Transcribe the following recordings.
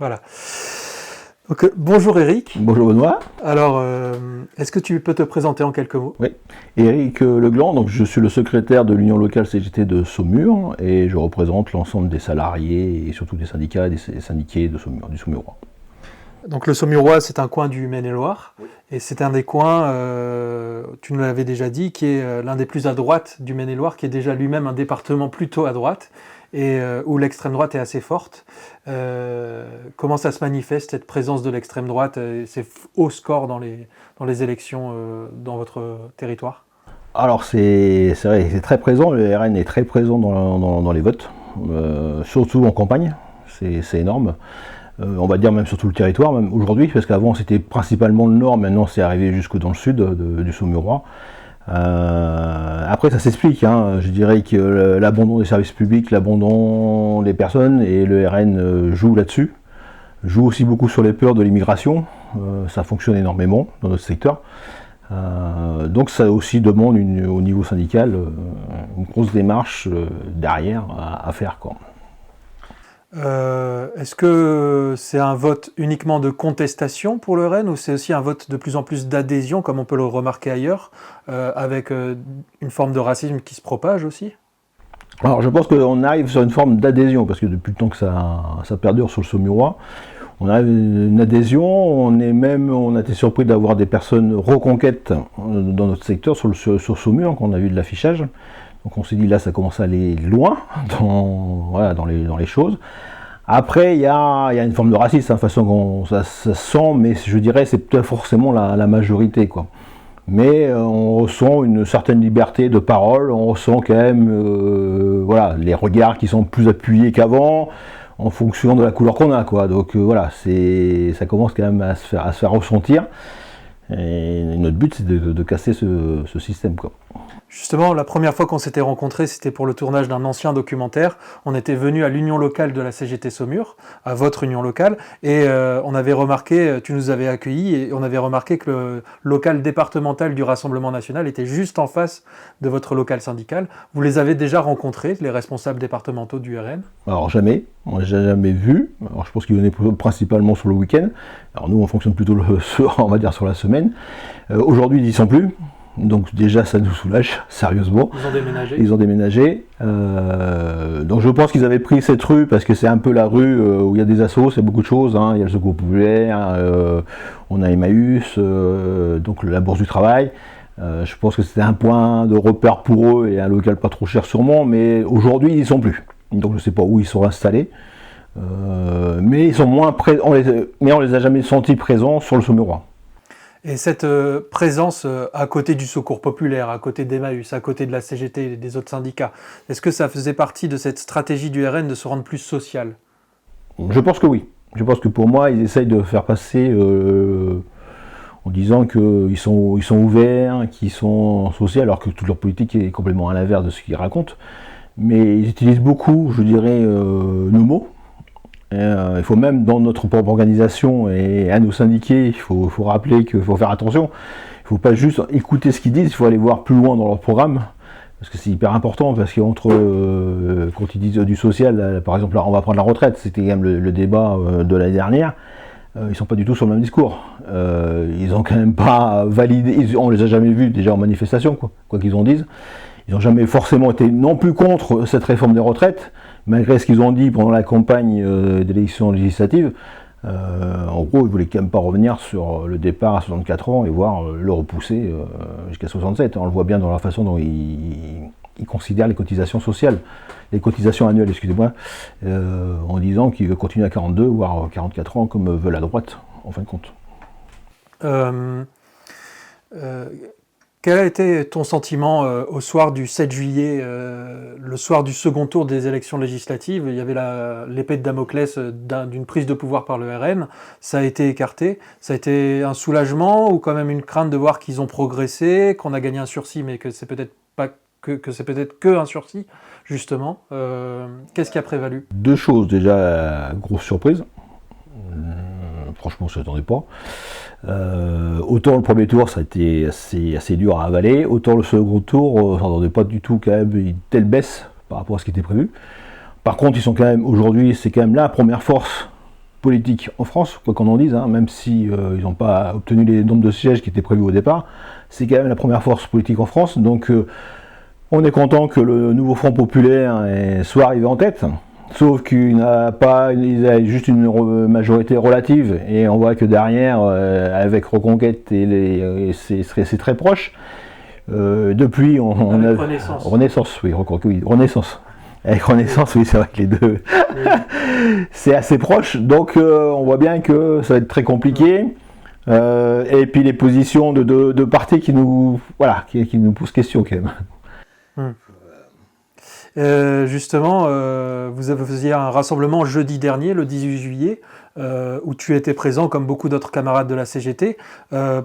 Voilà. Donc, bonjour Eric. Bonjour Benoît. Alors, est-ce que tu peux te présenter en quelques mots? Oui, Eric Legland, donc je suis le secrétaire de l'Union locale CGT de Saumur et je représente l'ensemble des salariés et surtout des syndicats et des syndiqués de Saumur, du Saumurois. Donc le Saumurois, c'est un coin du Maine-et-Loire, oui. Et c'est un des coins, tu nous l'avais déjà dit, qui est l'un des plus à droite du Maine-et-Loire, qui est déjà lui-même un département plutôt à droite, et où l'extrême droite est assez forte. Comment ça se manifeste, cette présence de l'extrême droite, ces hauts scores dans les élections dans votre territoire? Alors c'est vrai, c'est très présent, le RN est très présent dans les votes, surtout en campagne, c'est énorme. On va dire même sur tout le territoire, même aujourd'hui, parce qu'avant c'était principalement le nord, maintenant c'est arrivé jusque dans le sud du Saumurois. Après ça s'explique, hein. Je dirais que l'abandon des services publics, l'abandon des personnes et le RN joue là-dessus, joue aussi beaucoup sur les peurs de l'immigration, ça fonctionne énormément dans notre secteur. Donc ça aussi demande au niveau syndical une grosse démarche derrière à faire, quoi. Est-ce que c'est un vote uniquement de contestation pour le RN ou c'est aussi un vote de plus en plus d'adhésion, comme on peut le remarquer ailleurs, avec une forme de racisme qui se propage aussi? Alors je pense qu'on arrive sur une forme d'adhésion, parce que depuis le temps que ça perdure sur le Saumurois, on a une adhésion, on a été surpris d'avoir des personnes reconquêtes dans notre secteur, sur Saumur, quand on a vu de l'affichage. Donc on s'est dit là ça commence à aller loin dans les choses. Après il y a une forme de racisme, hein, de façon ça sent, mais je dirais c'est pas forcément la majorité, quoi. Mais on ressent une certaine liberté de parole, on ressent quand même les regards qui sont plus appuyés qu'avant, en fonction de la couleur qu'on a, quoi. Donc ça commence quand même à se faire ressentir. Et notre but c'est de casser ce système, quoi. Justement, la première fois qu'on s'était rencontrés, c'était pour le tournage d'un ancien documentaire. On était venu à l'union locale de la CGT Saumur, à votre union locale, et on avait remarqué, tu nous avais accueillis, et on avait remarqué que le local départemental du Rassemblement national était juste en face de votre local syndical. Vous les avez déjà rencontrés, les responsables départementaux du RN? Alors jamais, on les a jamais vus. Alors je pense qu'ils venaient principalement sur le week-end. Alors nous on fonctionne plutôt on va dire sur la semaine. Aujourd'hui ils n'y sont plus. Donc déjà ça nous soulage, sérieusement. Ils ont déménagé. Donc je pense qu'ils avaient pris cette rue parce que c'est un peu la rue où il y a des assos, c'est beaucoup de choses, hein. Il y a le Secours populaire, on a Emmaüs, donc la Bourse du travail. Je pense que c'était un point de repère pour eux et un local pas trop cher sûrement, mais aujourd'hui ils n'y sont plus. Donc je ne sais pas où ils sont installés. Mais ils sont moins présents, mais on les a jamais sentis présents sur le Saumurois. Et cette présence à côté du Secours populaire, à côté d'Emmaüs, à côté de la CGT et des autres syndicats, est-ce que ça faisait partie de cette stratégie du RN de se rendre plus social? Je pense que oui. Je pense que pour moi, ils essayent de faire passer en disant qu'ils sont ouverts, qu'ils sont sociaux, alors que toute leur politique est complètement à l'inverse de ce qu'ils racontent. Mais ils utilisent beaucoup, je dirais, nos mots. Il faut même dans notre propre organisation et à nos syndiqués, il faut rappeler qu'il faut faire attention. Il ne faut pas juste écouter ce qu'ils disent, il faut aller voir plus loin dans leur programme. Parce que c'est hyper important, parce qu'entre quand ils disent du social, là, par exemple, là, on va prendre la retraite, c'était quand même le débat de l'année dernière, ils ne sont pas du tout sur le même discours. Ils n'ont quand même pas validé, on ne les a jamais vus déjà en manifestation, quoi qu'ils en disent. Ils n'ont jamais forcément été non plus contre cette réforme des retraites, malgré ce qu'ils ont dit pendant la campagne d'élection législative. En gros, ils ne voulaient quand même pas revenir sur le départ à 64 ans et voir le repousser jusqu'à 67. On le voit bien dans la façon dont ils considèrent les cotisations sociales, les cotisations annuelles, excusez-moi, en disant qu'ils veulent continuer à 42, voire 44 ans, comme veut la droite, en fin de compte. Quel a été ton sentiment au soir du 7 juillet, le soir du second tour des élections législatives? Il y avait l'épée de Damoclès d'une prise de pouvoir par le RN, ça a été écarté. Ça a été un soulagement ou quand même une crainte de voir qu'ils ont progressé, qu'on a gagné un sursis, mais que c'est peut-être pas que c'est peut-être que un sursis, justement. Qu'est-ce qui a prévalu? Deux choses, déjà, grosse surprise. Franchement, je ne m'attendais pas. Autant le premier tour, ça a été assez dur à avaler, autant le second tour, on ne s'attendait pas du tout quand même une telle baisse par rapport à ce qui était prévu. Par contre, ils sont quand même, aujourd'hui, c'est quand même la première force politique en France, quoi qu'on en dise, hein, même si ils n'ont pas obtenu les nombres de sièges qui étaient prévus au départ, c'est quand même la première force politique en France, donc on est content que le nouveau Front Populaire soit arrivé en tête, sauf qu'il n'a pas, il a juste une majorité relative, et on voit que derrière, avec Reconquête, c'est très proche. Depuis, on a Renaissance, oui, Renaissance. Avec Renaissance, oui, c'est vrai que les deux, c'est assez proche, donc on voit bien que ça va être très compliqué. Et puis les positions de partis qui nous posent question quand même. Justement, vous faisiez un rassemblement jeudi dernier, le 18 juillet, où tu étais présent, comme beaucoup d'autres camarades de la CGT,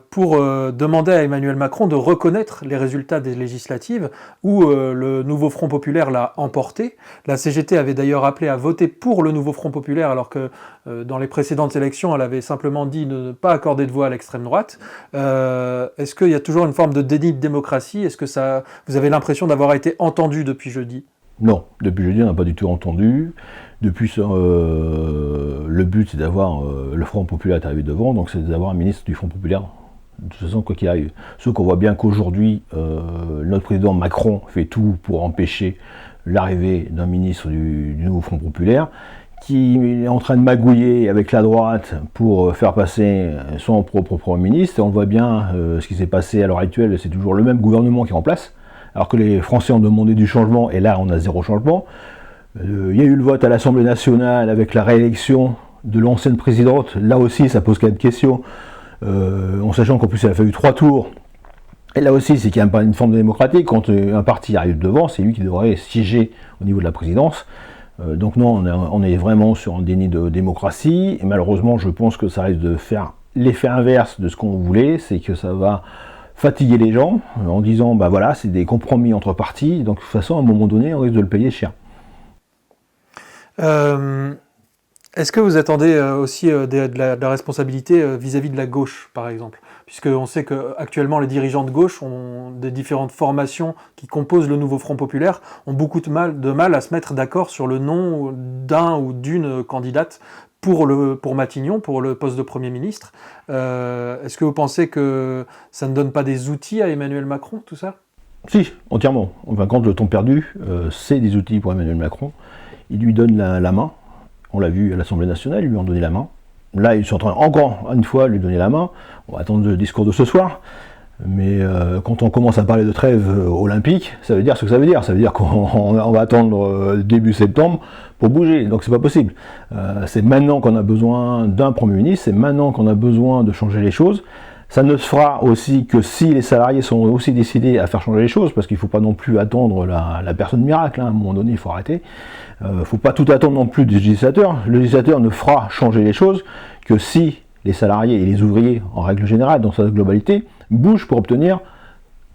pour demander à Emmanuel Macron de reconnaître les résultats des législatives, où le nouveau Front Populaire l'a emporté. La CGT avait d'ailleurs appelé à voter pour le nouveau Front Populaire, alors que dans les précédentes élections, elle avait simplement dit de ne pas accorder de voix à l'extrême droite. Est-ce qu'il y a toujours une forme de déni de démocratie ? Est-ce que vous avez l'impression d'avoir été entendu depuis jeudi ? Non, depuis jeudi, on n'a pas du tout entendu. Depuis, le but, c'est d'avoir le Front Populaire est arrivé devant, donc c'est d'avoir un ministre du Front Populaire, de toute façon, quoi qu'il arrive. Sauf qu'on voit bien qu'aujourd'hui, notre président Macron fait tout pour empêcher l'arrivée d'un ministre du nouveau Front Populaire, qui est en train de magouiller avec la droite pour faire passer son propre Premier ministre. Et on voit bien ce qui s'est passé à l'heure actuelle, c'est toujours le même gouvernement qui est en place, alors que les Français ont demandé du changement, et là on a zéro changement. Il y a eu le vote à l'Assemblée nationale avec la réélection de l'ancienne présidente. Là aussi, ça pose quand même question, en sachant qu'en plus, il a fallu 3 tours. Et là aussi, c'est qu'il n'y a pas une forme de démocratie. Quand un parti arrive devant, c'est lui qui devrait siéger au niveau de la présidence. Donc non, on est vraiment sur un déni de démocratie. Et malheureusement, je pense que ça risque de faire l'effet inverse de ce qu'on voulait. C'est que ça va fatiguer les gens en disant, bah voilà, c'est des compromis entre partis. Donc de toute façon, à un moment donné, on risque de le payer cher. Est-ce que vous attendez aussi de la responsabilité vis-à-vis de la gauche, par exemple ? Puisqu'on sait qu'actuellement, les dirigeants de gauche ont des différentes formations qui composent le nouveau Front Populaire, ont beaucoup de mal à se mettre d'accord sur le nom d'un ou d'une candidate pour Matignon, pour le poste de Premier ministre. Est-ce que vous pensez que ça ne donne pas des outils à Emmanuel Macron, tout ça ? Si, entièrement. Enfin, quand le temps perdu, c'est des outils pour Emmanuel Macron. Il lui donne la main. On l'a vu à l'Assemblée nationale, ils lui ont donné la main. Là, ils sont en train, encore une fois, de lui donner la main. On va attendre le discours de ce soir. Mais quand on commence à parler de trêve olympique, ça veut dire ce que ça veut dire. Ça veut dire qu'on va attendre début septembre pour bouger. Donc c'est pas possible. C'est maintenant qu'on a besoin d'un Premier ministre, c'est maintenant qu'on a besoin de changer les choses. Ça ne se fera aussi que si les salariés sont aussi décidés à faire changer les choses, parce qu'il ne faut pas non plus attendre la personne miracle, hein. À un moment donné, il faut arrêter. Il ne faut pas tout attendre non plus du législateur. Le législateur ne fera changer les choses que si les salariés et les ouvriers, en règle générale, dans sa globalité, bougent pour obtenir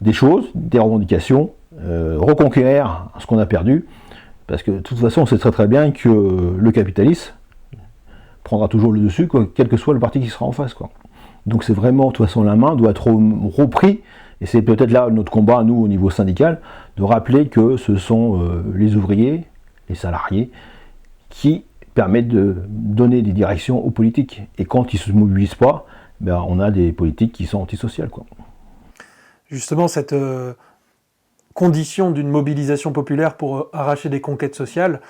des choses, des revendications, reconquérir ce qu'on a perdu, parce que de toute façon, on sait très très bien que le capitalisme prendra toujours le dessus, quoi, quel que soit le parti qui sera en face, quoi. Donc c'est vraiment, de toute façon, la main doit être repris, et c'est peut-être là notre combat, nous, au niveau syndical, de rappeler que ce sont les ouvriers, les salariés, qui permettent de donner des directions aux politiques. Et quand ils ne se mobilisent pas, ben, on a des politiques qui sont antisociales, quoi. Justement, cette condition d'une mobilisation populaire pour arracher des conquêtes sociales,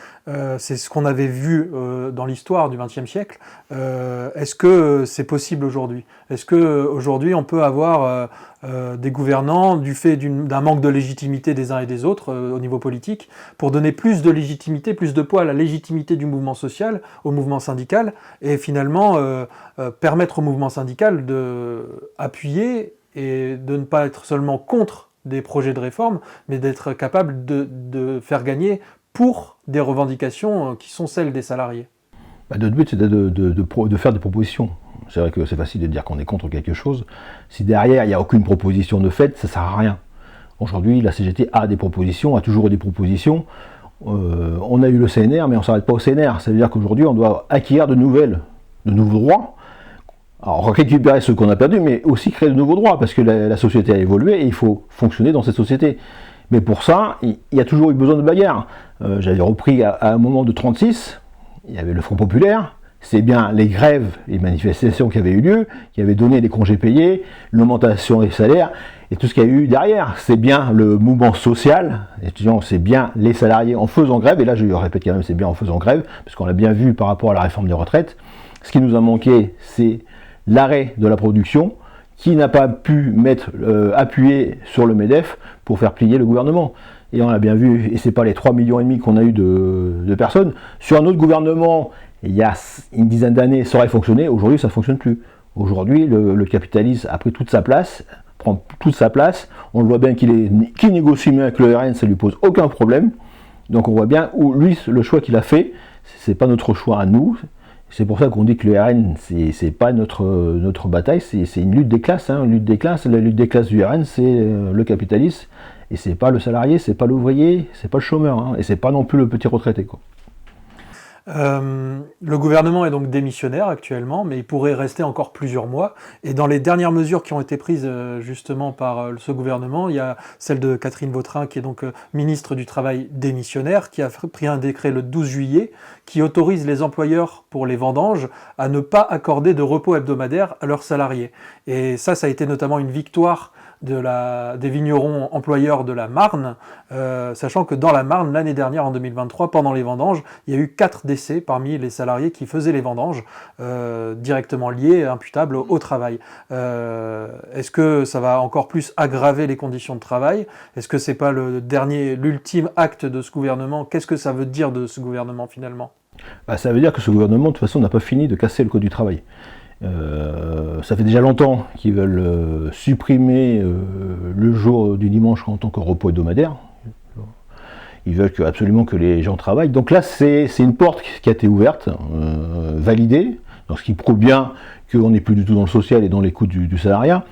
c'est ce qu'on avait vu dans l'histoire du XXe siècle. Est-ce que c'est possible aujourd'hui ? Est-ce qu'aujourd'hui on peut avoir des gouvernants, du fait d'un manque de légitimité des uns et des autres au niveau politique, pour donner plus de légitimité, plus de poids à la légitimité du mouvement social, au mouvement syndical, et finalement permettre au mouvement syndical d'appuyer et de ne pas être seulement contre des projets de réforme, mais d'être capable de faire gagner pour des revendications qui sont celles des salariés. Notre but, c'est de faire des propositions. C'est vrai que c'est facile de dire qu'on est contre quelque chose. Si derrière, il n'y a aucune proposition de fait, ça ne sert à rien. Aujourd'hui, la CGT a des propositions, a toujours eu des propositions. On a eu le CNR, mais on ne s'arrête pas au CNR. Ça veut dire qu'aujourd'hui, on doit acquérir de nouveaux droits. Alors récupérer ceux qu'on a perdus, mais aussi créer de nouveaux droits, parce que la société a évolué et il faut fonctionner dans cette société. Mais pour ça, il y a toujours eu besoin de bagarre. J'avais repris à un moment de 36, il y avait le Front Populaire, c'est bien les grèves, les manifestations qui avaient eu lieu, qui avaient donné les congés payés, l'augmentation des salaires, et tout ce qu'il y a eu derrière. C'est bien le mouvement social, c'est bien les salariés en faisant grève, et là je le répète quand même, c'est bien en faisant grève, parce qu'on l'a bien vu par rapport à la réforme des retraites. Ce qui nous a manqué, c'est l'arrêt de la production, qui n'a pas pu appuyer sur le MEDEF pour faire plier le gouvernement. Et on l'a bien vu, et c'est pas les 3,5 millions qu'on a eu de personnes. Sur un autre gouvernement, il y a une dizaine d'années, ça aurait fonctionné. Aujourd'hui, ça ne fonctionne plus. Aujourd'hui, le capitalisme a pris toute sa place, prend toute sa place. On le voit bien qu'il négocie mieux avec le RN, ça lui pose aucun problème. Donc on voit bien où lui, le choix qu'il a fait, c'est pas notre choix à nous. C'est pour ça qu'on dit que le RN, c'est pas notre bataille, c'est une lutte des classes. Hein, lutte des classes. La lutte des classes du RN, c'est le capitalisme. Et c'est pas le salarié, c'est pas l'ouvrier, c'est pas le chômeur. Hein, et c'est pas non plus le petit retraité, quoi. Le gouvernement est donc démissionnaire actuellement, mais il pourrait rester encore plusieurs mois. Et dans les dernières mesures qui ont été prises justement par ce gouvernement, il y a celle de Catherine Vautrin, qui est donc ministre du Travail démissionnaire, qui a pris un décret le 12 juillet qui autorise les employeurs pour les vendanges à ne pas accorder de repos hebdomadaire à leurs salariés. Et ça a été notamment une victoire des vignerons employeurs de la Marne, sachant que dans la Marne, l'année dernière, en 2023, pendant les vendanges, il y a eu 4 décès parmi les salariés qui faisaient les vendanges, directement liés, imputables au travail. Est-ce que ça va encore plus aggraver les conditions de travail? Est-ce que c'est pas l'ultime acte de ce gouvernement? Qu'est-ce que ça veut dire de ce gouvernement finalement? Ça veut dire que ce gouvernement, de toute façon, n'a pas fini de casser le code du travail. Ça fait déjà longtemps qu'ils veulent supprimer le jour du dimanche en tant que repos hebdomadaire. Ils veulent absolument que les gens travaillent. Donc là, c'est une porte qui a été ouverte, validée, donc ce qui prouve bien qu'on n'est plus du tout dans le social et dans les coûts du salariat.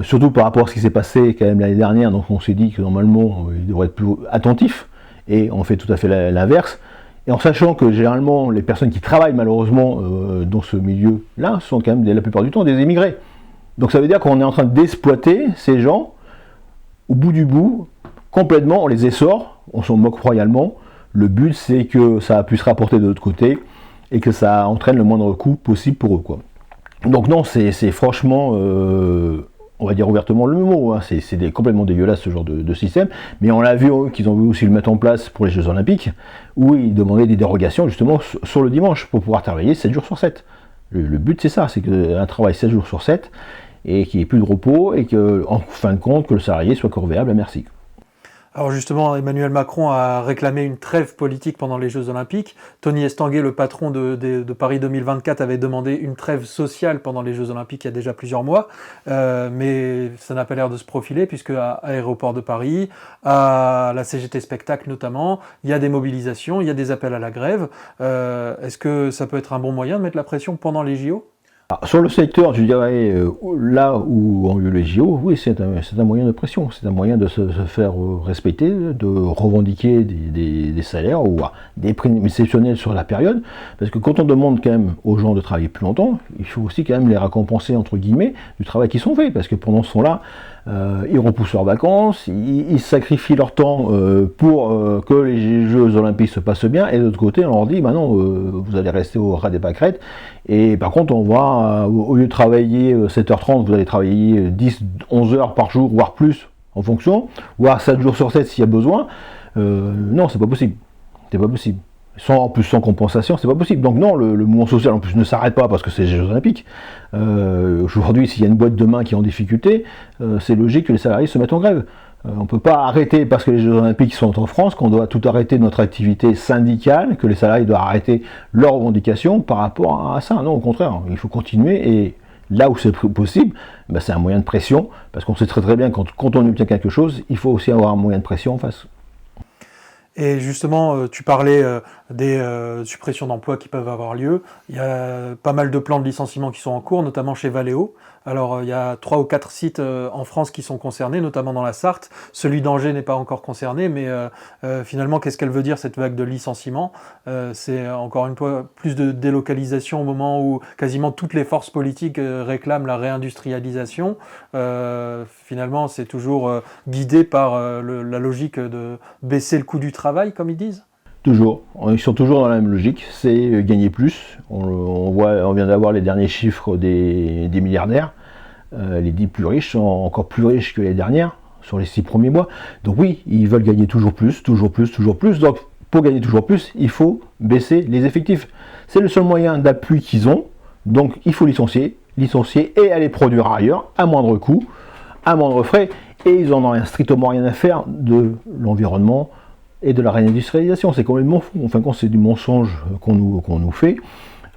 Surtout par rapport à ce qui s'est passé quand même l'année dernière, donc on s'est dit que normalement, il devrait être plus attentif, et on fait tout à fait l'inverse. Et en sachant que généralement, les personnes qui travaillent malheureusement dans ce milieu-là sont quand même la plupart du temps des émigrés. Donc ça veut dire qu'on est en train d'exploiter ces gens au bout du bout, complètement, on les essore, on s'en moque royalement. Le but, c'est que ça puisse rapporter de l'autre côté et que ça entraîne le moindre coût possible pour eux, quoi. Donc non, c'est franchement... on va dire ouvertement le mot, hein. C'est complètement dégueulasse ce genre de système, mais on l'a vu qu'ils ont voulu aussi le mettre en place pour les Jeux Olympiques, où ils demandaient des dérogations justement sur le dimanche pour pouvoir travailler 7 jours sur 7. Le but c'est ça, c'est qu'un travail 7 jours sur 7 et qu'il n'y ait plus de repos et que, en fin de compte, que le salarié soit corvéable à merci. Alors justement, Emmanuel Macron a réclamé une trêve politique pendant les Jeux Olympiques. Tony Estanguet, le patron de Paris 2024, avait demandé une trêve sociale pendant les Jeux Olympiques il y a déjà plusieurs mois. Mais ça n'a pas l'air de se profiler, puisque à Aéroport de Paris, à la CGT Spectacle notamment, il y a des mobilisations, il y a des appels à la grève. Est-ce que ça peut être un bon moyen de mettre la pression pendant les JO ? Alors, sur le secteur, je dirais, là où ont eu les JO, oui, c'est un moyen de pression, c'est un moyen de se faire respecter, de revendiquer des salaires ou des primes exceptionnelles sur la période, parce que quand on demande quand même aux gens de travailler plus longtemps, il faut aussi quand même les récompenser, entre guillemets, du travail qu'ils ont fait, parce que pendant ce temps-là, ils repoussent leurs vacances, ils sacrifient leur temps pour que les Jeux Olympiques se passent bien, et de l'autre côté, on leur dit, bah non, vous allez rester au ras des pâquerettes, et par contre, on va, au lieu de travailler 7h30, vous allez travailler 10-11 heures par jour, voire plus, en fonction, voire 7 jours sur 7 s'il y a besoin. Non, c'est pas possible. C'est pas possible. En plus, sans compensation, c'est pas possible. Donc non, le mouvement social en plus ne s'arrête pas parce que c'est les Jeux Olympiques. Aujourd'hui, s'il y a une boîte de main qui est en difficulté, c'est logique que les salariés se mettent en grève. On ne peut pas arrêter parce que les Jeux Olympiques sont en France, qu'on doit tout arrêter notre activité syndicale, que les salariés doivent arrêter leurs revendications par rapport à ça. Non, au contraire, il faut continuer et là où c'est possible, ben c'est un moyen de pression, parce qu'on sait très très bien quand on obtient quelque chose, il faut aussi avoir un moyen de pression en face. Et justement, tu parlais des suppressions d'emplois qui peuvent avoir lieu. Il y a pas mal de plans de licenciement qui sont en cours, notamment chez Valeo. Alors, il y a 3 ou 4 sites en France qui sont concernés, notamment dans la Sarthe. Celui d'Angers n'est pas encore concerné, mais finalement, qu'est-ce qu'elle veut dire, cette vague de licenciement? C'est encore une fois plus de délocalisation au moment où quasiment toutes les forces politiques réclament la réindustrialisation. Finalement, c'est toujours guidé par la logique de baisser le coût du travail, comme ils disent. Toujours. Ils sont toujours dans la même logique, c'est gagner plus. On vient d'avoir les derniers chiffres des milliardaires. Les 10 plus riches sont encore plus riches que les dernières sur les 6 premiers mois. Donc oui, ils veulent gagner toujours plus, toujours plus, toujours plus. Donc pour gagner toujours plus, il faut baisser les effectifs. C'est le seul moyen d'appui qu'ils ont. Donc il faut licencier et aller produire ailleurs à moindre coût, à moindre frais. Et ils n'en ont strictement rien à faire de l'environnement et de la réindustrialisation. C'est complètement fou. En fin de compte, c'est du mensonge qu'on nous fait.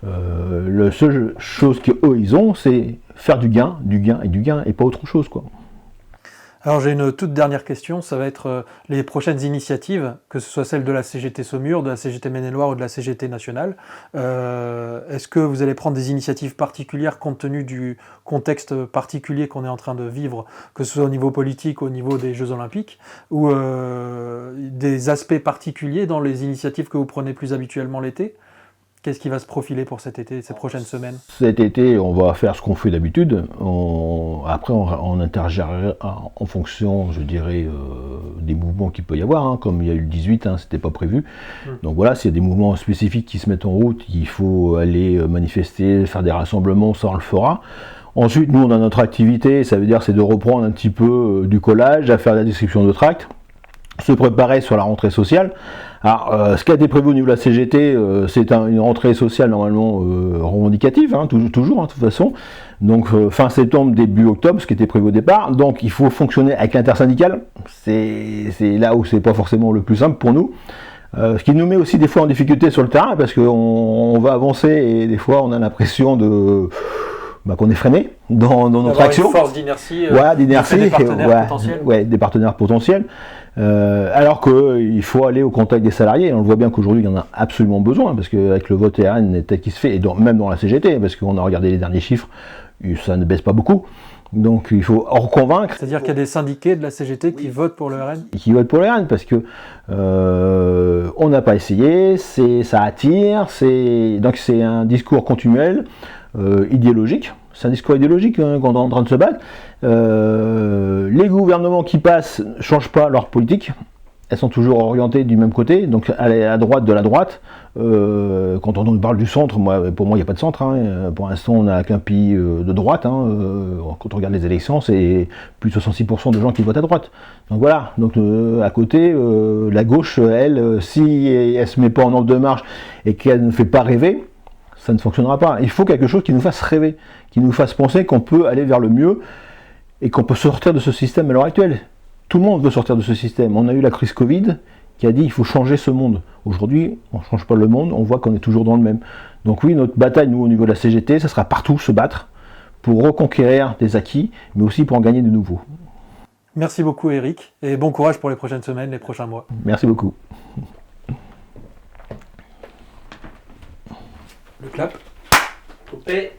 La seule chose qu'eux ils ont, c'est faire du gain et pas autre chose, quoi. Alors j'ai une toute dernière question, ça va être les prochaines initiatives, que ce soit celle de la CGT Saumur, de la CGT Maine-et-Loire ou de la CGT nationale. Est-ce que vous allez prendre des initiatives particulières compte tenu du contexte particulier qu'on est en train de vivre, que ce soit au niveau politique, au niveau des Jeux Olympiques, ou des aspects particuliers dans les initiatives que vous prenez plus habituellement l'été ? Qu'est-ce qui va se profiler pour cet été, ces prochaines semaines ? Cet été, on va faire ce qu'on fait d'habitude. Après, on interagira en fonction, je dirais, des mouvements qu'il peut y avoir. Comme il y a eu le 18, c'était pas prévu. Donc voilà, s'il y a des mouvements spécifiques qui se mettent en route, il faut aller manifester, faire des rassemblements, ça on le fera. Ensuite, nous, on a notre activité, ça veut dire c'est de reprendre un petit peu du collage, à faire la distribution de tracts, se préparer sur la rentrée sociale. Alors, ce qui a été prévu au niveau de la CGT, c'est une rentrée sociale normalement revendicative, toujours, de toute façon. Donc fin septembre, début octobre, ce qui était prévu au départ. Donc il faut fonctionner avec l'intersyndical. C'est là où c'est pas forcément le plus simple pour nous. Ce qui nous met aussi des fois en difficulté sur le terrain, parce qu'on va avancer et des fois on a l'impression qu'on est freiné dans notre action. Une force d'inertie, des partenaires potentiels. Des partenaires potentiels. Alors qu'il faut aller au contact des salariés, et on le voit bien qu'aujourd'hui il y en a absolument besoin, parce qu'avec le vote RN tel qu'il se fait, et même dans la CGT, parce qu'on a regardé les derniers chiffres, ça ne baisse pas beaucoup, donc il faut reconvaincre. C'est-à-dire qu'il y a des syndiqués de la CGT qui votent pour le RN ? Qui votent pour le RN, parce que on n'a pas essayé, ça attire, donc c'est un discours continuel, idéologique. C'est un discours idéologique qu'on est en train de se battre. Les gouvernements qui passent ne changent pas leur politique. Elles sont toujours orientées du même côté, donc à droite de la droite. Quand on parle du centre, pour moi il n'y a pas de centre. Pour l'instant on n'a qu'un pays de droite. Quand on regarde les élections, c'est plus de 66% de gens qui votent à droite. Donc voilà, donc, à côté, la gauche, elle, si elle ne se met pas en ordre de marche et qu'elle ne fait pas rêver, ça ne fonctionnera pas. Il faut quelque chose qui nous fasse rêver, qui nous fasse penser qu'on peut aller vers le mieux et qu'on peut sortir de ce système à l'heure actuelle. Tout le monde veut sortir de ce système. On a eu la crise Covid qui a dit il faut changer ce monde. Aujourd'hui, on ne change pas le monde, on voit qu'on est toujours dans le même. Donc oui, notre bataille, nous, au niveau de la CGT, ça sera partout se battre pour reconquérir des acquis, mais aussi pour en gagner de nouveaux. Merci beaucoup Eric, et bon courage pour les prochaines semaines, les prochains mois. Merci beaucoup. Le clap. Coupé.